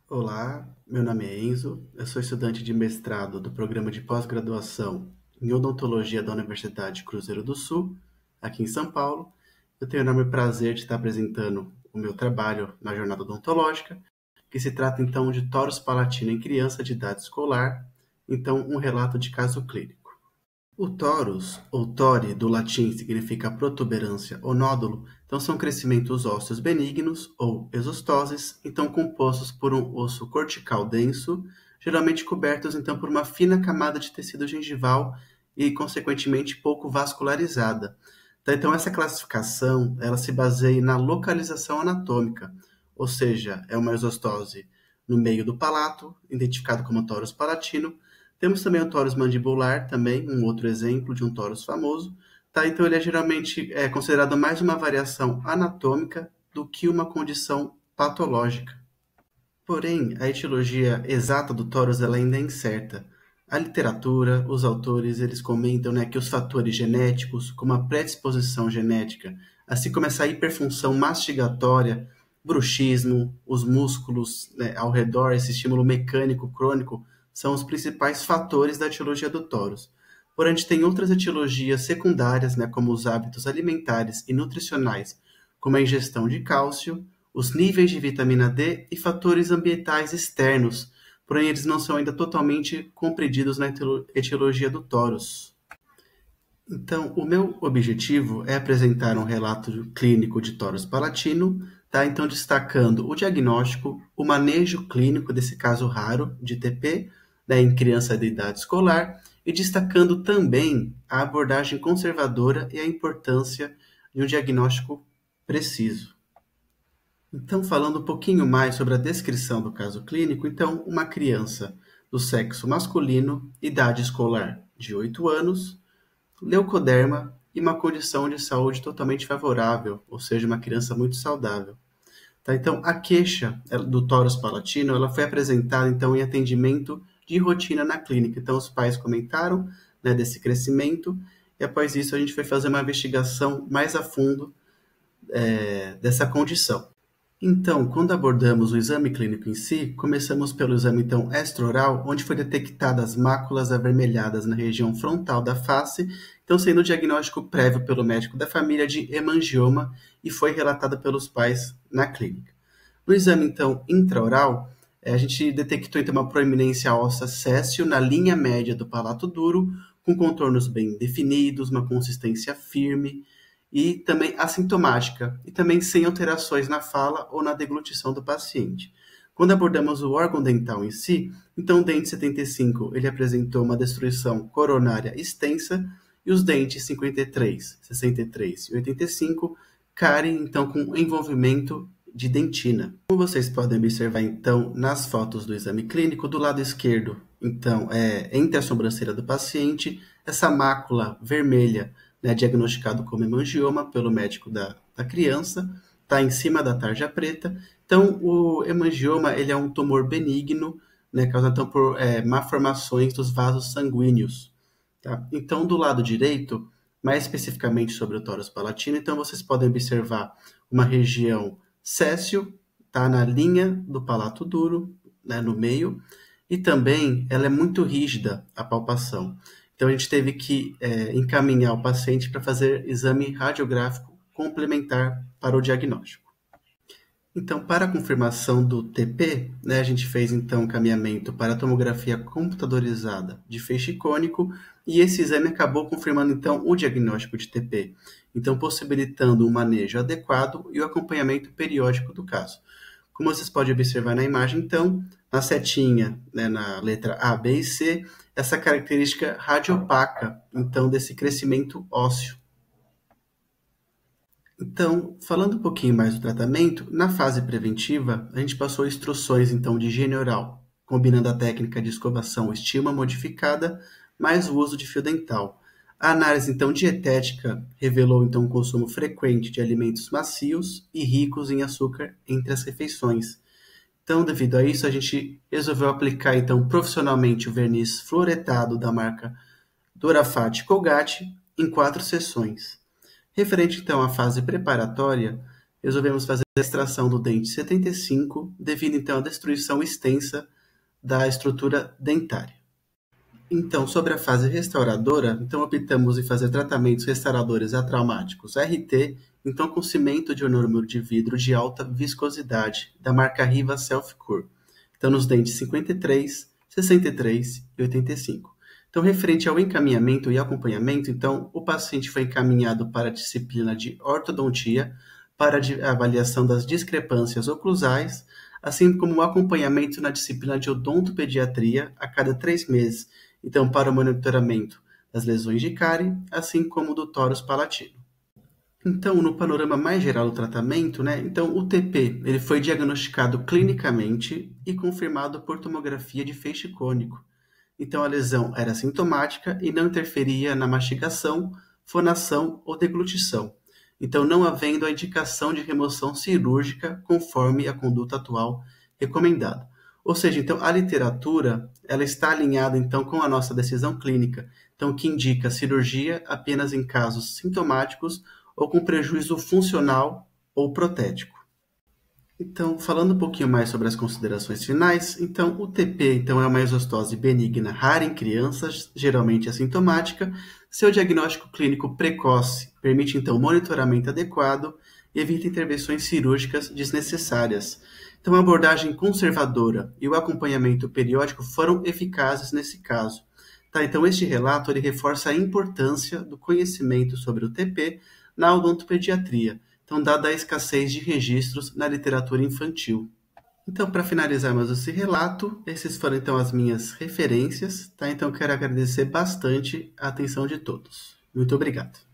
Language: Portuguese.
Olá, meu nome é Enzo, eu sou estudante de mestrado do programa de pós-graduação em odontologia da Universidade Cruzeiro do Sul, aqui em São Paulo. Eu tenho o enorme prazer de estar apresentando o meu trabalho na jornada odontológica, que se trata então de torus palatino em criança de idade escolar, então um relato de caso clínico. O torus, ou tori, do latim significa protuberância ou nódulo, então são crescimentos ósseos benignos ou exostoses, então compostos por um osso cortical denso, geralmente cobertos então por uma fina camada de tecido gengival e, consequentemente, pouco vascularizada. Então essa classificação, ela se baseia na localização anatômica, ou seja, é uma exostose no meio do palato, identificado como torus palatino. Temos também o tórus mandibular, também um outro exemplo de um tórus famoso. Tá? Então ele é geralmente considerado mais uma variação anatômica do que uma condição patológica. Porém, a etiologia exata do tórus ela ainda é incerta. A literatura, os autores, eles comentam, né, que os fatores genéticos, como a predisposição genética, assim como essa hiperfunção mastigatória, bruxismo, os músculos, né, ao redor, esse estímulo mecânico crônico, são os principais fatores da etiologia do tórus. Porém, a gente tem outras etiologias secundárias, né, como os hábitos alimentares e nutricionais, como a ingestão de cálcio, os níveis de vitamina D e fatores ambientais externos, porém eles não são ainda totalmente compreendidos na etiologia do tórus. Então, o meu objetivo é apresentar um relato clínico de tórus palatino, tá? Então destacando o diagnóstico, o manejo clínico desse caso raro de TP, né, em criança de idade escolar, e destacando também a abordagem conservadora e a importância de um diagnóstico preciso. Então, falando um pouquinho mais sobre a descrição do caso clínico, então, uma criança do sexo masculino, idade escolar de 8 anos, leucoderma e uma condição de saúde totalmente favorável, ou seja, uma criança muito saudável. Tá? Então, a queixa do tórus palatino, ela foi apresentada então em atendimento de rotina na clínica. Então, os pais comentaram, né, desse crescimento e após isso a gente foi fazer uma investigação mais a fundo dessa condição. Então, quando abordamos o exame clínico em si, começamos pelo exame então extraoral, onde foi detectadas máculas avermelhadas na região frontal da face, então sendo o diagnóstico prévio pelo médico da família de hemangioma e foi relatado pelos pais na clínica. No exame então intraoral, a gente detectou então uma proeminência óssea céssio na linha média do palato duro, com contornos bem definidos, uma consistência firme, e também assintomática, e também sem alterações na fala ou na deglutição do paciente. Quando abordamos o órgão dental em si, então o dente 75 ele apresentou uma destruição coronária extensa e os dentes 53, 63 e 85 carem então com envolvimento de dentina. Como vocês podem observar então nas fotos do exame clínico, do lado esquerdo, então entre a sobrancelha do paciente, essa mácula vermelha, né, diagnosticado como hemangioma pelo médico da criança, está em cima da tarja preta. Então, o hemangioma ele é um tumor benigno, né, causado então, por malformações dos vasos sanguíneos. Tá? Então, do lado direito, mais especificamente sobre o tórus palatino, então vocês podem observar uma região céssio, tá na linha do palato duro, né, no meio, e também ela é muito rígida, a palpação. Então, a gente teve que encaminhar o paciente para fazer exame radiográfico complementar para o diagnóstico. Então, para a confirmação do TP, né, a gente fez então encaminhamento para a tomografia computadorizada de feixe cônico e esse exame acabou confirmando então o diagnóstico de TP, então possibilitando um manejo adequado e o acompanhamento periódico do caso. Como vocês podem observar na imagem, então, na setinha, né, na letra A, B e C, essa característica radiopaca, então, desse crescimento ósseo. Então, falando um pouquinho mais do tratamento, na fase preventiva, a gente passou instruções então de higiene oral, combinando a técnica de escovação estima modificada, mais o uso de fio dental. A análise então dietética revelou então um consumo frequente de alimentos macios e ricos em açúcar entre as refeições. Então, devido a isso, a gente resolveu aplicar então profissionalmente o verniz fluoretado da marca Dorafate Colgate em 4 sessões. Referente então à fase preparatória, resolvemos fazer a extração do dente 75, devido então à destruição extensa da estrutura dentária. Então, sobre a fase restauradora, então optamos em fazer tratamentos restauradores atraumáticos RT, então com cimento de ionômero de vidro de alta viscosidade, da marca Riva Self-Cure. Então, nos dentes 53, 63 e 85. Então, referente ao encaminhamento e acompanhamento, então, o paciente foi encaminhado para a disciplina de ortodontia, para a avaliação das discrepâncias oclusais, assim como o acompanhamento na disciplina de odontopediatria a cada 3 meses, então para o monitoramento das lesões de cárie, assim como do tórus palatino. Então, no panorama mais geral do tratamento, então o TP ele foi diagnosticado clinicamente e confirmado por tomografia de feixe cônico. Então, a lesão era sintomática e não interferia na mastigação, fonação ou deglutição. Então, não havendo a indicação de remoção cirúrgica conforme a conduta atual recomendada. Ou seja, então, a literatura ela está alinhada então com a nossa decisão clínica, então que indica cirurgia apenas em casos sintomáticos ou com prejuízo funcional ou protético. Então, falando um pouquinho mais sobre as considerações finais, então o TP então, é uma exostose benigna rara em crianças, geralmente assintomática. Seu diagnóstico clínico precoce permite então monitoramento adequado e evita intervenções cirúrgicas desnecessárias. Então, a abordagem conservadora e o acompanhamento periódico foram eficazes nesse caso. Tá, então, este relato ele reforça a importância do conhecimento sobre o TP na odontopediatria, então, dada a escassez de registros na literatura infantil. Então, para finalizarmos esse relato, esses foram então as minhas referências, tá? Então, quero agradecer bastante a atenção de todos. Muito obrigado.